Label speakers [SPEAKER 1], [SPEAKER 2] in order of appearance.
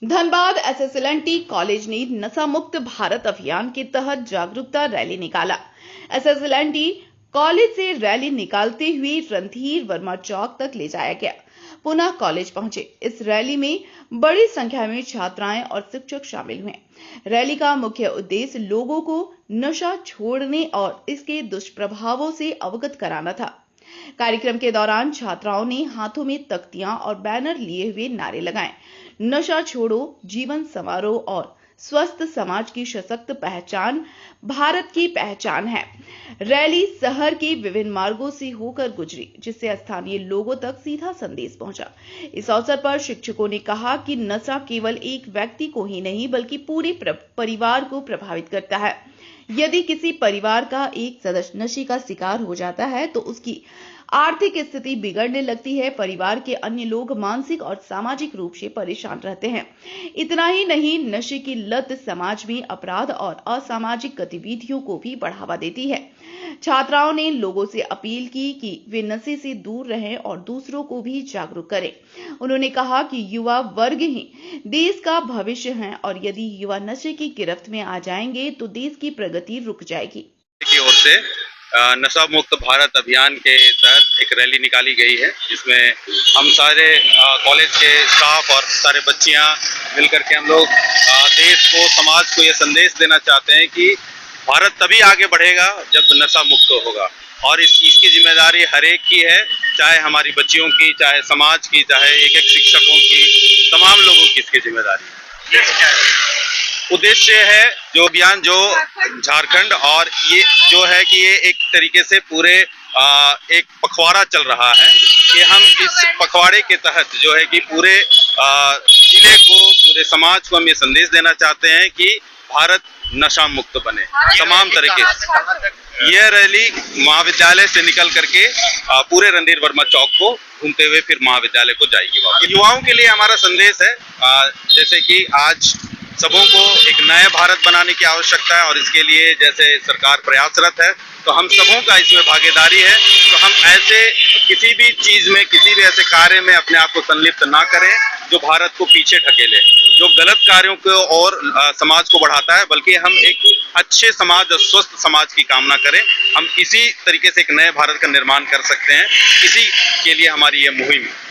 [SPEAKER 1] Dhanbad SSLNT college ने नशा मुक्त भारत अभियान के तहत जागरूकता रैली निकाला। एसएसएलएनटी कॉलेज से रैली निकालते हुए रणधीर वर्मा चौक तक ले जाया गया, पुनः कॉलेज पहुंचे। इस रैली में बड़ी संख्या में छात्राएं और शिक्षक शामिल हुए। रैली का मुख्य उद्देश्य लोगों को नशा छोड़ने और इसके दुष्प्रभावों से अवगत कराना था। कार्यक्रम के दौरान छात्राओं ने हाथों में तख्तियां और बैनर लिए हुए नारे लगाए। नशा छोड़ो, जीवन संवारो और स्वस्थ समाज की सशक्त पहचान भारत की पहचान है। रैली शहर के विभिन्न मार्गों से होकर गुजरी, जिससे स्थानीय लोगों तक सीधा संदेश पहुंचा। इस अवसर पर शिक्षकों ने कहा कि नशा केवल एक व्यक्ति को ही नहीं बल्कि पूरे परिवार को प्रभावित करता है। यदि किसी परिवार का एक सदस्य नशे का शिकार हो जाता है तो उसकी आर्थिक स्थिति बिगड़ने लगती है। परिवार के अन्य लोग मानसिक और सामाजिक रूप से परेशान रहते हैं। इतना ही नहीं, नशे की लत समाज में अपराध और असामाजिक गतिविधियों को भी बढ़ावा देती है। छात्राओं ने लोगों से अपील की कि वे नशे से दूर रहें और दूसरों को भी जागरूक करें। उन्होंने कहा कि युवा वर्ग ही देश का भविष्य है और यदि युवा नशे की गिरफ्त में आ जाएंगे तो देश की प्रगति रुक जाएगी।
[SPEAKER 2] की ओर से नशा मुक्त भारत अभियान के तहत एक रैली निकाली गई है, जिसमें हम सारे कॉलेज के स्टाफ और सारे बच्चियां मिलकर के हम लोग देश को, समाज को ये संदेश देना चाहते हैं कि भारत तभी आगे बढ़ेगा जब नशा मुक्त होगा। और इसकी जिम्मेदारी हर एक की है, चाहे हमारी बच्चियों की, चाहे समाज की, चाहे एक शिक्षकों की, तमाम लोगों की इसकी जिम्मेदारी। उद्देश्य है जो अभियान जो झारखंड और ये जो है कि ये एक तरीके से पूरे एक पखवाड़ा चल रहा है कि हम इस पखवाड़े के तहत जो है कि पूरे जिले को, पूरे समाज को हम ये संदेश देना चाहते हैं कि भारत नशा मुक्त बने तमाम तरीके से। यह रैली महाविद्यालय से निकल करके पूरे रणधीर वर्मा चौक को घूमते हुए फिर महाविद्यालय को जाएगी। युवाओं के लिए हमारा संदेश है जैसे कि आज सबों को एक नए भारत बनाने की आवश्यकता है और इसके लिए जैसे सरकार प्रयासरत है तो हम सबों का इसमें भागीदारी है। तो हम ऐसे किसी भी चीज में, किसी भी ऐसे कार्य में अपने आप को संलिप्त ना करें जो भारत को पीछे ढकेले, जो गलत कार्यों को और समाज को बढ़ाता है, बल्कि हम एक अच्छे समाज और स्वस्थ समाज की कामना करें। हम इसी तरीके से एक नए भारत का निर्माण कर सकते हैं। इसी के लिए हमारी ये मुहिम है।